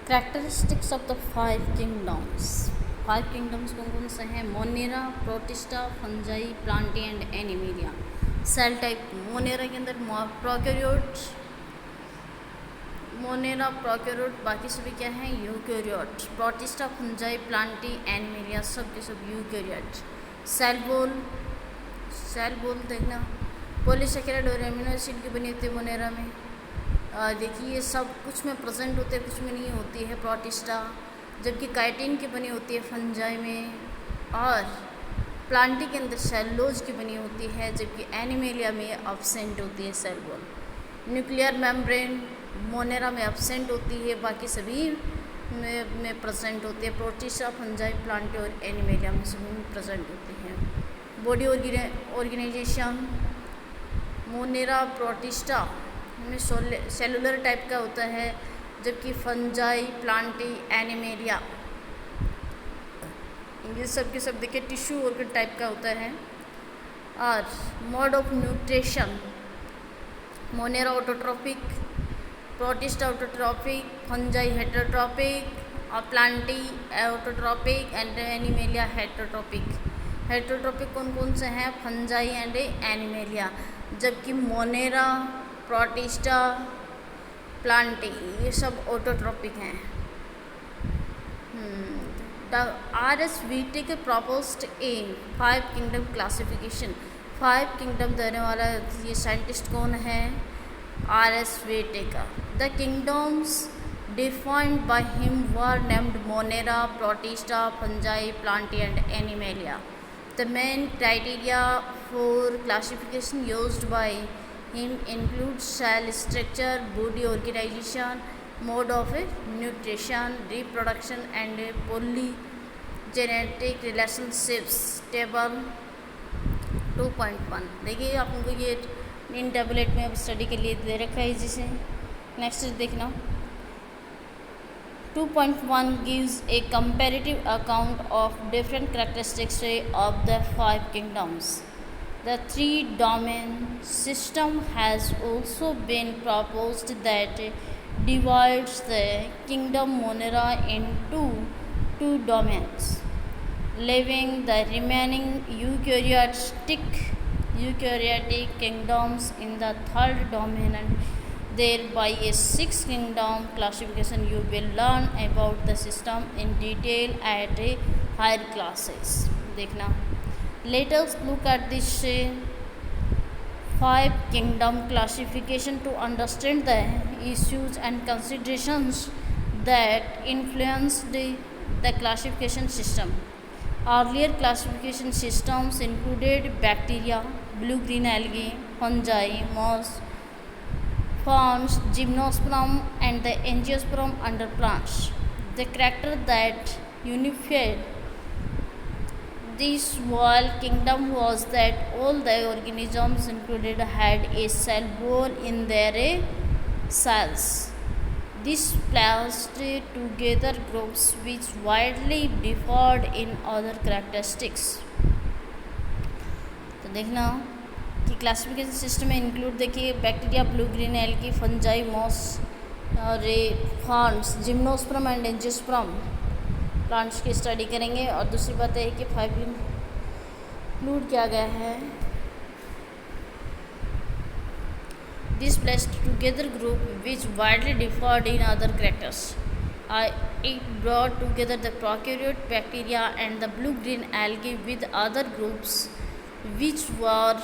Characteristics of the five kingdoms. Five kingdoms कौन कौन से हैं? Monera, Protista, Fungi, Plantae and Animalia. Cell type Monera के अंदर प्रोकैरियोट, मोनेरा, प्रोकैरियोट, बाकी सभी क्या हैं? Eukaryote. Protista, Fungi, Plantae, Animalia सब के सब यूकैरियोट. सेल बोल देखना पॉलीसेकेराइड और एमिनो एसिड की बनी होती है मोनेरा में. देखिए सब कुछ में प्रेजेंट होते हैं, कुछ में नहीं होती है प्रोटिस्टा, जबकि काइटिन की बनी होती है फंजाई में, और प्लांटी के अंदर सेलुलोज की बनी होती है, जबकि एनिमेलिया में एब्सेंट होती है cell wall. Nuclear membrane Monera में एब्सेंट होती है, बाकी सभी में प्रेजेंट होती है. प्रोटिस्टा, फंजाई, प्लांटी और एनिमेलिया में सभी में प्रेजेंट होती है. बॉडी ऑर्गेनाइजेशन मोनेरा, प्रोटिस्टा में सेलुलर टाइप का होता है, जबकि फंजाई, प्लांटी, एनिमेलिया ये सब के सब देखिए टिश्यू ऑर्गन टाइप का होता है. और mode of nutrition monera autotrophic, protista autotrophic, fungi heterotrophic और plantae autotrophic and animalia heterotrophic. Heterotrophic कौन कौन से हैं? फंजाई एंड एनिमेलिया, जबकि मोनेरा, प्रोटिस्टा, प्लांटी ये सब ऑटोट्रॉपिक हैं. R.S. Wittek proposed a five kingdom classification. Five kingdom देने वाला ये साइंटिस्ट कौन है? R.S. Wittek. The kingdoms defined by him were named Monera, Protista, Fungi, Plantae and Animalia. The main criteria for classification used by him include cell structure, body organization, mode of nutrition, reproduction and polygenetic relationships. Table 2.1 देखिए आपको ये इन tablet में अब study के लिए दे रखा है जिसे. नेक्स्ट देखना 2.1 gives a comparative account of different characteristics of the five kingdoms. The three-domain system has also been proposed that divides the kingdom Monera into two domains, leaving the remaining eukaryotic kingdoms in the third domain, and thereby a sixth kingdom classification. You will learn about the system in detail at higher classes. देखना. Let us look at this five kingdom classification to understand the issues and considerations that influenced the classification system. Earlier classification systems included bacteria, blue-green algae, fungi, moss, ferns, gymnosperm and the angiosperm under plants. The character that unified this whole kingdom was that all the organisms included had a cell wall in their cells. This placed together groups which widely differed in other characteristics. तो देखना कि classification system में include देखिए bacteria, blue green algae, fungi, moss और ferns, gymnosperm and angiosperm plants की study करेंगे. और दूसरी बात है कि फाइव इंक्लूड किया गया है. This placed together group which widely deferred in other characters. It brought together the prokaryote bacteria and the blue-green algae with other groups which were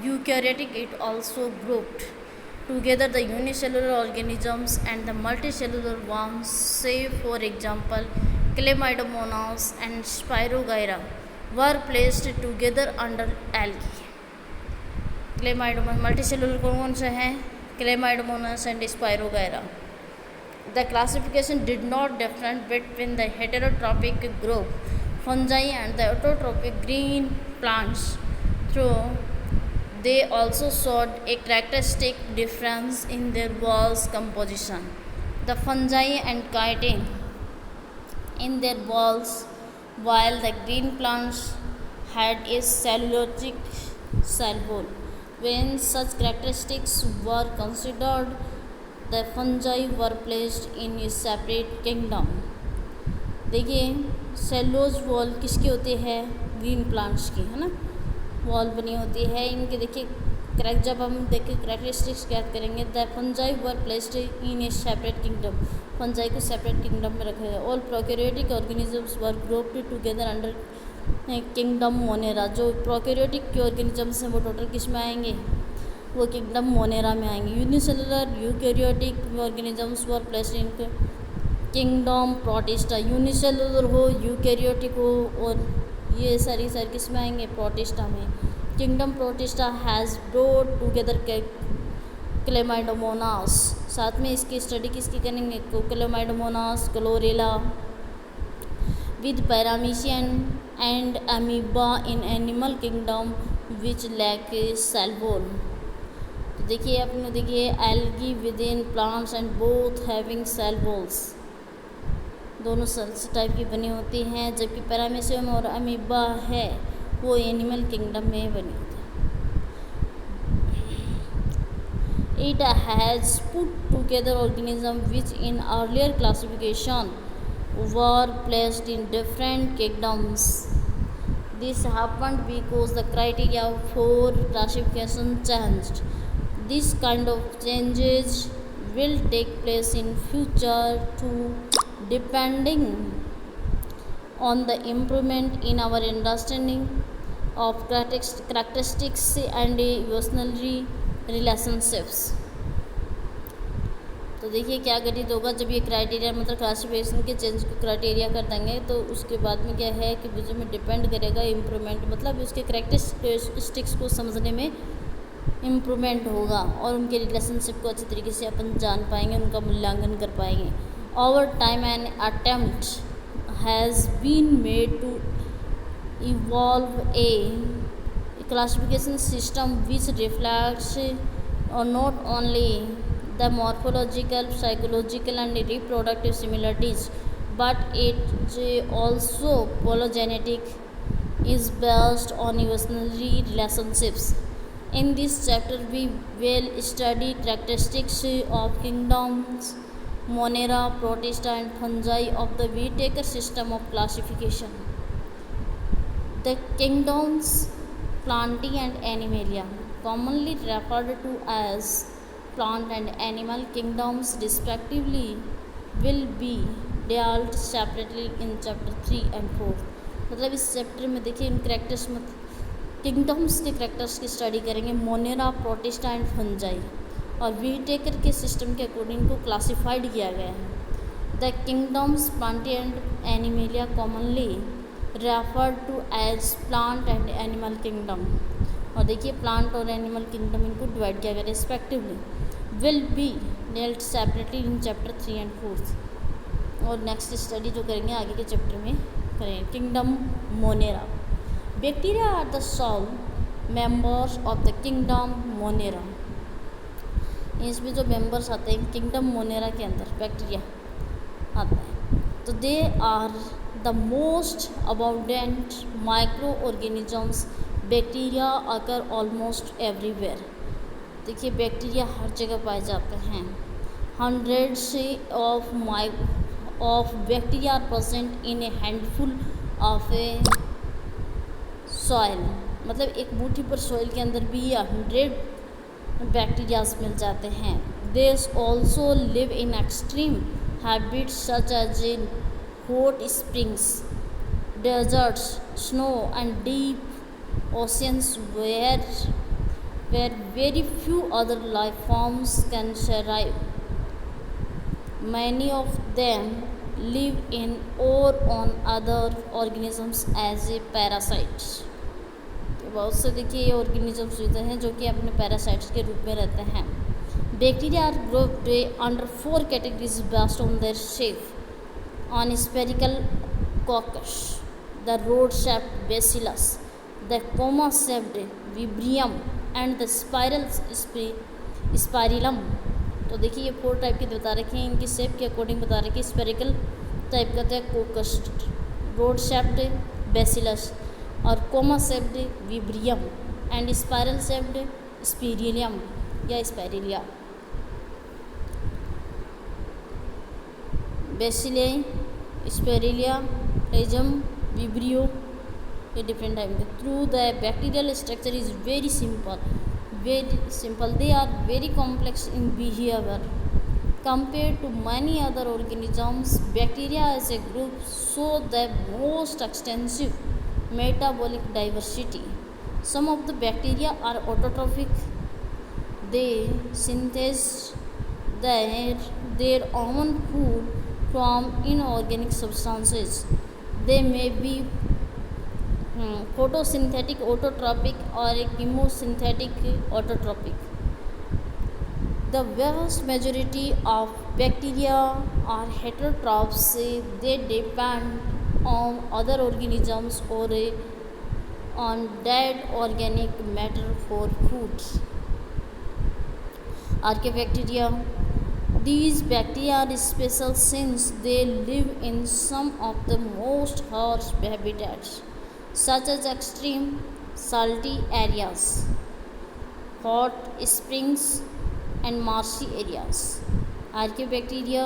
eukaryotic. It also grouped together the unicellular organisms and the multicellular ones. Say for example, Chlamydomonas and Spirogyra were placed together under algae. Chlamydomonas multicellular कौन से हैं? Chlamydomonas and Spirogyra. The classification did not differentiate between the heterotrophic group fungi and the autotrophic green plants, though they also showed a characteristic difference in their walls composition. The fungi and chitin in their walls, while the green plants had a cellulosic cell wall. When such characteristics were considered, the fungi were placed in a separate kingdom. देखिए सेलोज wall किसकी होती है, green plants की, है ना, wall बनी होती है इनके। देखिए जब हम देखिए करेक्टरिस्टिक्स याद करेंगे, the fungi were placed in a separate kingdom, fungi को सेपरेट किंगडम में रखा गया। All prokaryotic organisms were grouped together under kingdom monera. जो प्रोकैरियोटिक के ऑर्गेनिजम्स हैं वो टोटल किस में आएंगे, वो किंगडम मोनेरा में आएंगे। Unicellular eukaryotic organisms were placed in kingdom protista. Unicellular हो, यूकैरियोटिक हो, और ये सारी किस में आएंगे, प्रोटिस्टा में। Kingdom protista has brought together chlamydomonas. साथ में इसकी स्टडी किसकी करेंगे, chlamydomonas, chlorella with paramecium and amoeba in animal kingdom which lack cell wall. तो देखिए आपने देखिए algae with in plants and both having cell walls, दोनों सेल्स टाइप की बनी होती हैं, जबकि पैरामीशियम और अमीबा है वो एनिमल किंगडम में बनी होती है। It has put together organism which in earlier classification were placed in different kingdoms. This happened because the criteria for classification changed. This kind of changes will take place in future too, depending on the improvement in our understanding of characteristics and evolutionary relationships। तो देखिए क्या घटित होगा जब ये criteria मतलब classification के change को क्राइटेरिया कर देंगे, तो उसके बाद में क्या है कि जो में डिपेंड करेगा इम्प्रूवमेंट, मतलब उसके कैरेक्टरिस्टिक्स को समझने में इम्प्रूवमेंट होगा और उनके रिलेशनशिप को अच्छी तरीके से अपन जान पाएंगे, उनका मूल्यांकन कर पाएंगे। Over time an attempt has been made to evolve a classification system which reflects not only the morphological, psychological and reproductive similarities but it also phylogenetic is based on evolutionary relationships। In this chapter, we will study characteristics of kingdoms Monera, Protista, and fungi of the Whittaker system of classification. The kingdoms Plantae and Animalia, commonly referred to as plant and animal kingdoms respectively, will be dealt separately in chapter 3 and 4। मतलब इस chapter में देखिए इन characters kingdoms के characters की study करेंगे, Monera, protista and fungi, और व्हीटेकर के system के अकॉर्डिंग को क्लासिफाइड किया गया है। The kingdoms Plantae and Animalia commonly referred to as plant and animal kingdom. और देखिए प्लांट और एनिमल किंगडम इनको डिवाइड किया गया respectively, will be dealt separately in chapter 3 and 4। और नेक्स्ट स्टडी जो करेंगे आगे के चैप्टर में करेंगे kingdom Monera. Bacteria are the sole members of the kingdom Monera. इसमें जो मेंबर्स आते हैं किंगडम मोनेरा के अंदर बैक्टीरिया आता है, तो they are the most abundant microorganisms. Bacteria occur almost everywhere. देखिए बैक्टीरिया हर जगह पाए जाते हैं। Hundreds of bacteria are present in a handful of a soil, मतलब एक मुट्ठी पर सॉइल के अंदर भी 100 बैक्टीरियाज मिल जाते हैं। These also live in extreme habits such as in hot springs, deserts, snow and deep oceans where very few other life forms can survive. Many of them live in or on other organisms as a parasites। तो बहुत से देखिए ये organisms होते हैं जो कि अपने पैरासाइट्स के रूप में रहते हैं। Bacteria are grouped under 4 categories based on their shape. On spherical coccus, the rod shaped bacillus, the comma shaped vibrium and the spiral spirillum. तो देखिए ये 4 टाइप के बता रखे हैं, इनकी शेप के अकॉर्डिंग बता रखे हैं। स्पेरिकल टाइप का है कोकस, रोड शेप्ड बेसिलस, और comma shaped vibrium and spiral shaped spirillum या स्पाइरिलिया। बेसिले, स्पेरिलिया, रेजम, विब्रियो, ये डिफरेंट टाइप के। Through the bacterial structure is very simple, they are very complex in behaviour compared to many other organisms. Bacteria as a group show the most extensive metabolic diversity. Some of the bacteria are autotrophic, they synthesize their own food from inorganic substances. They may be photosynthetic autotrophic or chemosynthetic autotrophic. The vast majority of bacteria are heterotrophs. They depend on other organisms or on dead organic matter for food. Archaebacteria. These bacteria are special since they live in some of the most harsh habitats, such as extreme salty areas, hot springs, and marshy areas. Archaebacteria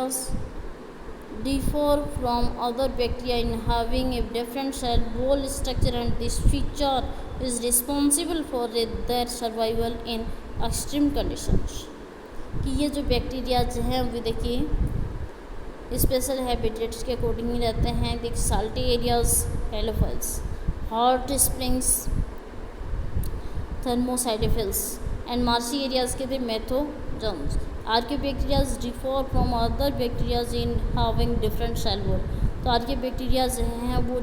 differ from other bacteria in having a different cell wall structure, and this feature is responsible for their survival in extreme conditions. कि ये जो bacterias हैं वो देखिए special habitats के according ही रहते हैं। देखिए salty areas halophiles, hot springs thermoacidophiles, and marshy areas के थे methanogens. Archaebacterias differ from other bacterias in having different cell wall. तो आर्कियोबैक्टीरियाज हैं वो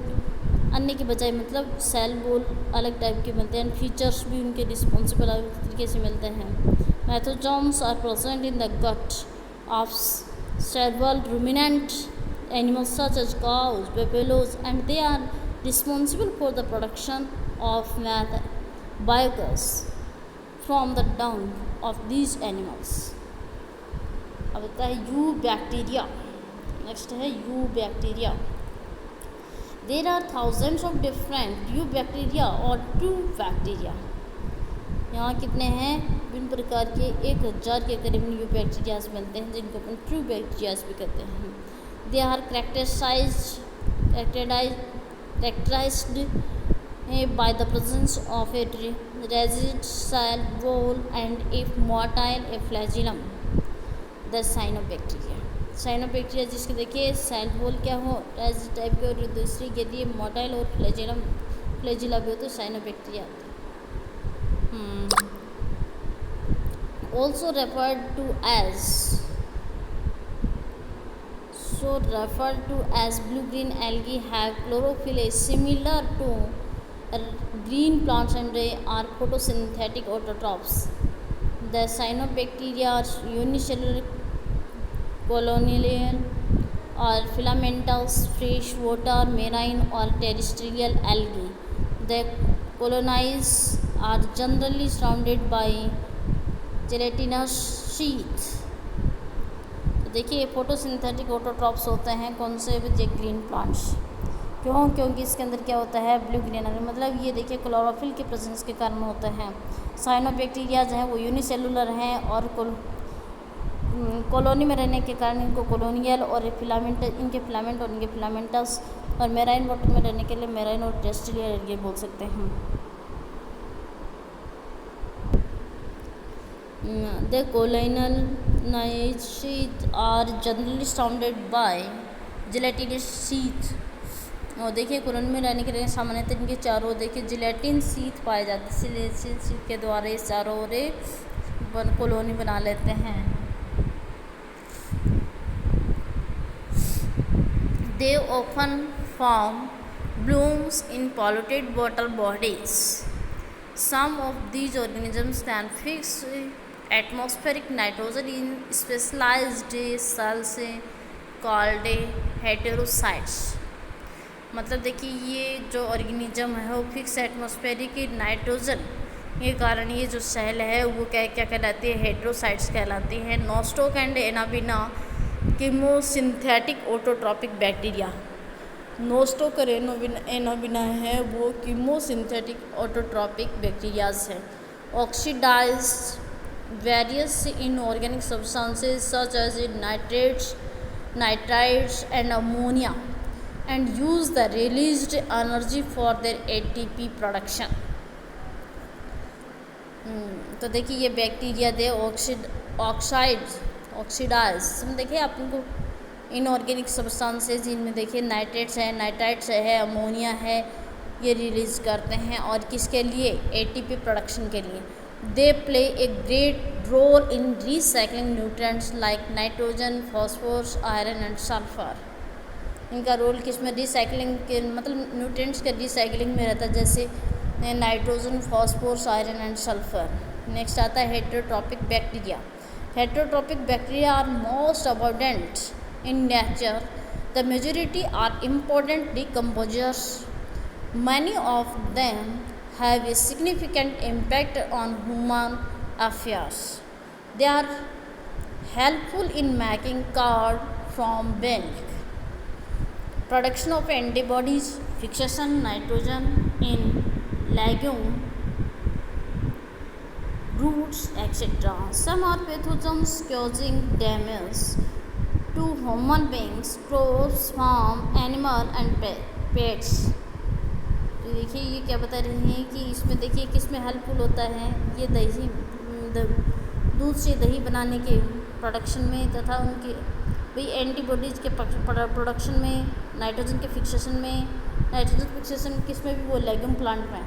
अन्य के बजाय मतलब सेल वॉल अलग टाइप के मिलते हैं, फीचर्स भी उनके रिस्पॉन्सिबल अलग तरीके से मिलते हैं। Methanogens are present in the gut of several ruminant animals such as cows, buffaloes, and they are responsible for the production of biogas from the dung of these animals. अब आता है यूबैक्टीरिया। नेक्स्ट है eubacteria. There are thousands of different eubacteria और true bacteria. यहाँ कितने हैं? विभिन्न प्रकार के 1000 के करीब यूबैक्टीरियाज मिलते हैं जिनको अपन ट्रू बैक्टीरियाज भी कहते हैं। They are characterized by the presence of a rigid cell wall and if motile a flagellum. The cyanobacteria जिसके देखिए सेल वॉल क्या हो rigid टाइप के और दूसरी के लिए मोटाइल और फ्लैजिला भी हो तो cyanobacteria. Also referred to as blue-green algae have chlorophyll similar to green plants and they are photosynthetic autotrophs. The cyanobacteria are unicellular, colonial or filamentous freshwater, marine or terrestrial algae. The colonies are generally surrounded by gelatinous sheath. तो देखिए photosynthetic autotrophs होते हैं कौन से? With green plants. क्यों? क्योंकि इसके अंदर क्या होता है? ब्लू ग्रीन, मतलब ये देखिए क्लोरोफिल के प्रेजेंस के कारण होते हैं। साइनोबैक्टीरिया जो है वो यूनिसेलुलर हैं और कॉलोनी में रहने के कारण इनको कॉलोनियल और फिलामेंट, इनके फिलामेंट और इनके फिलामेंटस, और मेराइन वाटर में रहने के लिए मेराइन और टेरेस्ट्रियल एल्गे बोल सकते हैं। The colonial sheath are generally surrounded by gelatinous sheath। और देखिए कॉलोनी में रहने के लिए सामान्यतः इनके चारों देखिए जिलेटिन शीथ पाए जाते हैं, जिलेटिन शीथ के द्वारा इस चारों ओर कॉलोनी बना लेते हैं। They often form blooms in polluted water bodies. Some of these organisms can fix atmospheric nitrogen in specialized cells called heterocytes। मतलब देखिए ये जो ऑर्गेनिज्म है वो फिक्स एटमॉस्फेरिक नाइट्रोजन के कारण ये जो सेल है वो क्या कहलाती है? हेटेरोसाइट्स कहलाती है। Nostoc and Anabaena chemosynthetic autotrophic bacteria. Nostoc और एनाबिना है वो कीमोसिंथेटिक ऑटोट्रॉपिक बैक्टीरियाज हैं। Oxidised various inorganic substances such as nitrates, nitrites and ammonia and use the released energy for their ATP production. तो देखिए ये bacteria they oxidise देखिए आप उनको इनऑर्गेनिक सब्सटेंसेस जिनमें देखिए नाइट्राइट्स है, अमोनिया है, ये रिलीज करते हैं और किसके लिए? एटीपी प्रोडक्शन के लिए. They play a great role in recycling nutrients like nitrogen, phosphorus, iron and sulphur. इनका रोल किस में? रिसाइकलिंग के मतलब न्यूट्रिएंट्स के रिसाइकलिंग में रहता है, जैसे nitrogen, phosphorus, iron and sulphur. Next आता है heterotrophic bacteria. Heterotrophic bacteria are most abundant in nature. The majority are important decomposers. Many of them have a significant impact on human affairs. They are helpful in making curd from milk, production of antibodies, fixation nitrogen in legume, roots, etc. Some are pathogens causing damage to human beings, crops, farm, animal and pets. तो देखिए ये क्या बता रहे हैं कि इसमें देखिए किस में हेल्पफुल होता है. ये दही दूध से दही बनाने के प्रोडक्शन में तथा उनके भाई एंटीबॉडीज़ के प्रोडक्शन में, नाइट्रोजन के फिक्सेशन में. नाइट्रोजन फिक्सेशन किस में भी? वो लेग्यूम प्लांट में.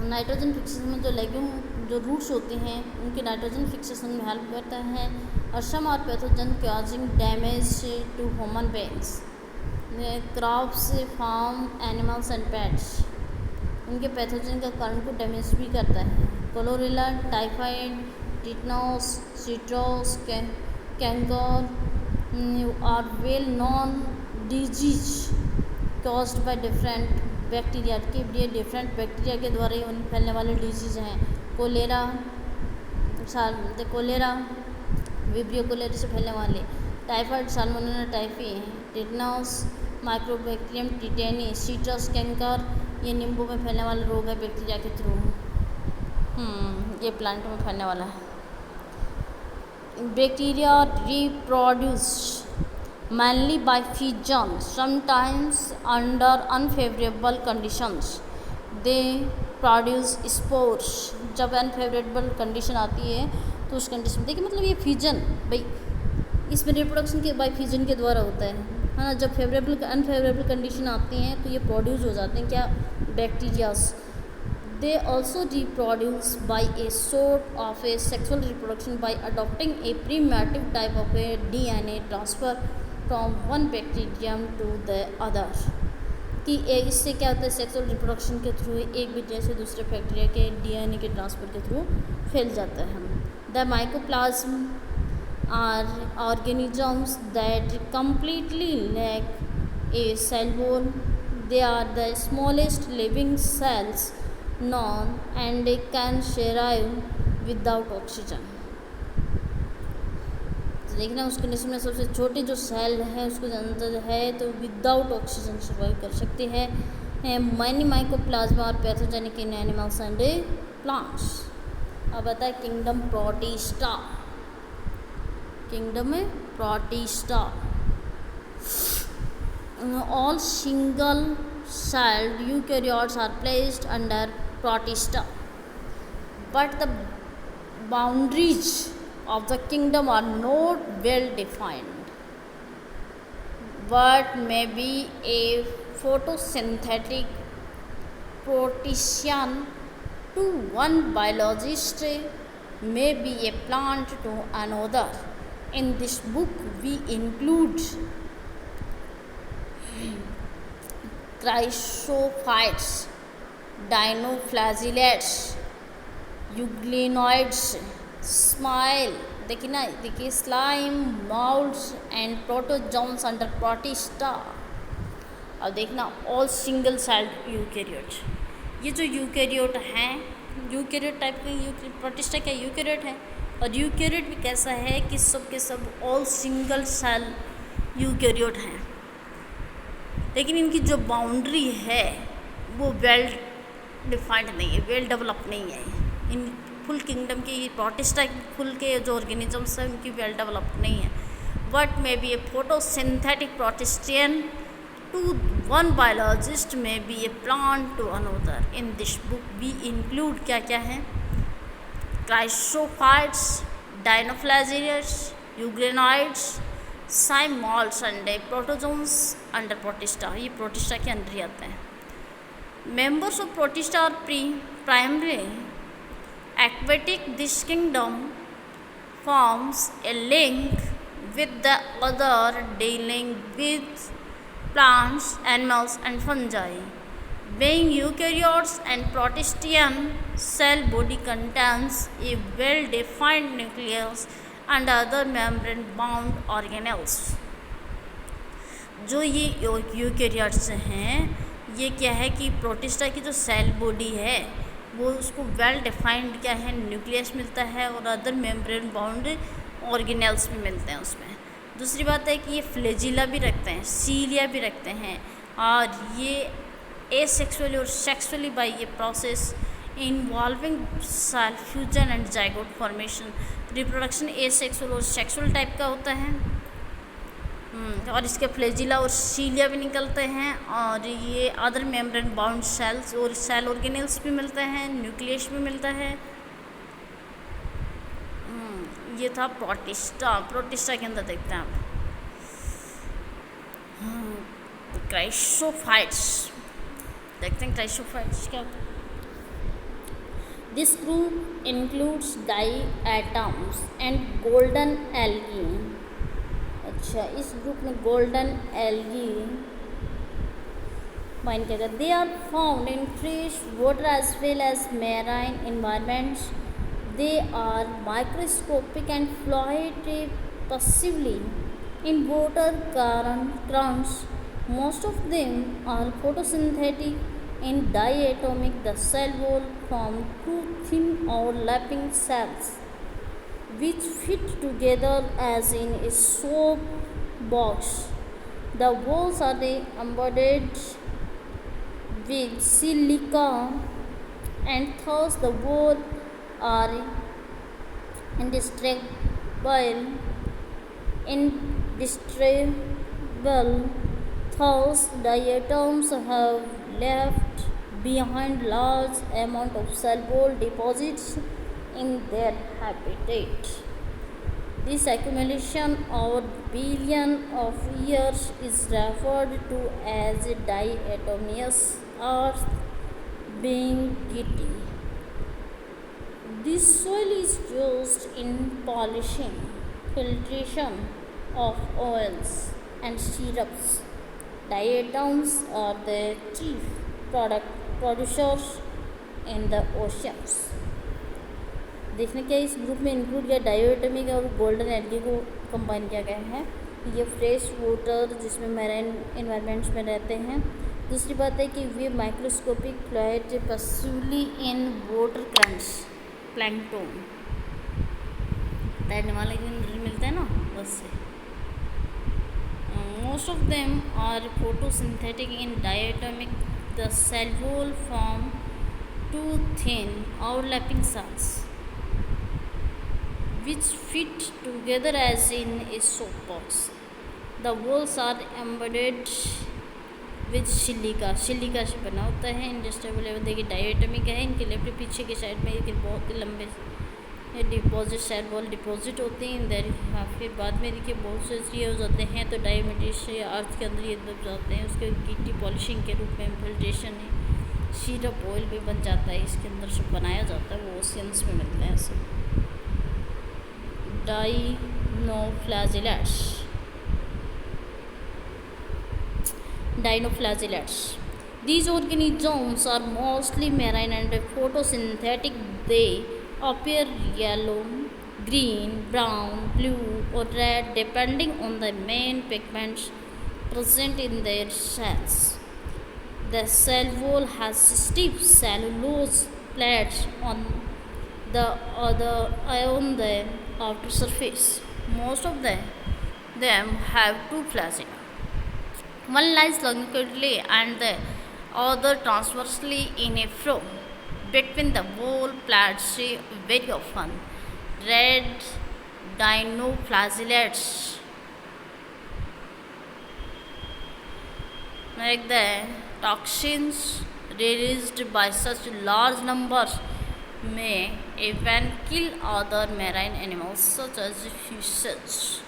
नाइट्रोजन फिक्सेशन में जो लेग्यूम जो रूट्स होते हैं उनके नाइट्रोजन फिक्सेशन में हेल्प करता है. और सम और pathogen causing damage to human beings, crops, farm, animals and pets. उनके पैथोजन का कारण को डैमेज भी करता है. Cholera, typhoid, tetanus, citrus, canker are well known disease caused by different bacteria. के डिफरेंट बैक्टीरिया के द्वारा ही उन्हें फैलने वाले डिजीज़ हैं. कोलेरा, विब्रियो कोलेरा से फैलने वाले. Typhoid, Salmonella typhi. Tetanus, microbacterium tetani. Citrus, canker, ये नींबू में फैलने वाला रोग है बैक्टीरिया के थ्रू. ये प्लांट में फैलने वाला है. Bacteria reproduce mainly by fission, sometimes under unfavorable conditions. They produce spores. जब अनफेवरेबल कंडीशन आती है तो उस कंडीशन देखिए मतलब ये फिजन भाई इसमें रिप्रोडक्शन के बाय फिजन के द्वारा होता है ना. जब फेवरेबल अनफेवरेबल कंडीशन आती हैं तो ये प्रोड्यूस हो जाते हैं क्या? Bacterias. They also reproduce by a sort of a sexual reproduction by adopting a primitive type of a DNA transfer from one bacterium to the other. कि इससे क्या होता है? सेक्सुअल रिप्रोडक्शन के थ्रू एक बैक्टीरिया से दूसरे बैक्टीरिया के DNA के ट्रांसफ़र के थ्रू फैल जाता है. The mycoplasma are organisms that completely lack a cell wall. They are the smallest living cells known and they can survive without oxygen. तो देखना उस कंडीशन में सबसे छोटे जो सेल है उसको अंदर है तो विदाउट ऑक्सीजन सर्वाइव कर सकते हैं. मैनी माइकोप्लाज्मा और pathogenic in animals and plants. अब आता है किंगडम प्रोटिस्टा. किंगडम में protista. All single celled eukaryotes are placed under protista, but the boundaries of the kingdom are not well defined. But maybe a photosynthetic protean to one biologist may be a plant to another. In this book we include chrysophytes, dinoflagellates, euglenoids, देखिए slime, moulds and protozoans under protista. अब देखना all single celled eukaryote. ये जो eukaryote हैं eukaryote type के protista क्या eukaryote है. और यूकैरियोट भी कैसा है कि सब के सब ऑल सिंगल सेल यूकैरियोट हैं. लेकिन इनकी जो बाउंड्री है वो वेल डिफाइंड नहीं है, वेल डेवलप नहीं है. फुल किंगडम की प्रोटिस्टा फुल के जो ऑर्गेनिजम्स हैं उनकी वेल डेवलप्ड नहीं है. What may be a photosynthetic protistan to one biologist may be a plant to another. In this book we include क्या क्या है? Chrysophytes, dinoflagellates, euglenoids, slime moulds and protozoans under protista. ये protista के अंदर ही आते हैं. Members of Protista are primarily aquatic. This kingdom forms a link with the other dealing with plants, animals and fungi. Being eukaryotes and protistian, cell body contains a well-defined nucleus and other membrane-bound organelles. जो ये eukaryotes हैं, ये क्या है कि protista की जो cell body है वो उसको वेल डिफाइंड क्या है न्यूक्लियस मिलता है और अदर मेम्ब्रेन बाउंड ऑर्गेनेल्स भी मिलते हैं उसमें. दूसरी बात है कि ये फ्लेजिला भी रखते हैं, सीलिया भी रखते हैं और ये एसेक्सुअली और सेक्सुअली बाय ये process involving cell fusion and zygote formation. Reproduction asexual और सेक्सुअल टाइप का होता है और इसके फ्लेजिला और सीलिया भी निकलते हैं और ये अदर मेम्ब्रेन बाउंड सेल्स और सेल ऑर्गेनेल्स भी मिलते हैं, न्यूक्लियस भी मिलता है. ये था प्रोटिस्टा. प्रोटिस्टा के अंदर देखते हैं आप क्राइसोफाइट्स. देखते हैं क्राइसोफाइट्स क्या. This group includes diatoms and golden algae. अच्छा, इस ग्रुप में गोल्डन एल्गी फाइंड किया गया. They are found in fresh water as well as marine environments. They are microscopic and floated passively in water currents. Most of them are photosynthetic in diatomic. The cell wall from two thin overlapping cells which fit together as in a soap box. The walls are embedded with silica and thus the walls are indestructible. Thus diatoms have left behind large amount of cell wall deposits in their habitat. This accumulation over billion of years is referred to as diatomeous earth being gritty. This soil is used in polishing, filtration of oils and syrups. Diatoms are the chief producers in the oceans. देखने क्या इस group में include किया डायोटमिक और golden algae को combine किया गया है. ये फ्रेश वाटर जिसमें मैराइन इन्वायरमेंट्स में रहते हैं. दूसरी बात है कि वे microscopic fluid passively in water currents plankton तैरने वाले मिलते हैं ना बस से. Most of them are photosynthetic in diatomic. The cell wall form two thin overlapping cells which fit together as in a soap box. The walls are embedded with silica. Silica से बना होता है. इंडस्ट्रेबल देखिए डायोटमिक है. इनके लेफ्ट पीछे के side में देखिए बहुत लंबे डिपॉजिट सेल वॉल डिपॉजिट होते हैं इधर. फिर बाद में देखिए बहुत से ये हो जाते हैं तो डायमेटिस से अर्थ के अंदर ये दब जाते हैं. उसके गिट्टी पॉलिशिंग के रूप में फिल्ट्रेशन है. सिरप ऑयल भी बन जाता है इसके अंदर से बनाया जाता है. वो ओशियंस में मिलते हैं ऐसे. Dinoflagellates. These organisms are mostly marine and photosynthetic. They appear yellow, green, brown, blue or red depending on the main pigments present in their cells. The cell wall has stiff cellulose plates on the outer surface. Most of them have two flagella. One lies longitudinally and the other transversely in a furrow. between the whole plateau very often. Red dinoflagellates, like the toxins released by such large numbers may even kill other marine animals such as fishes.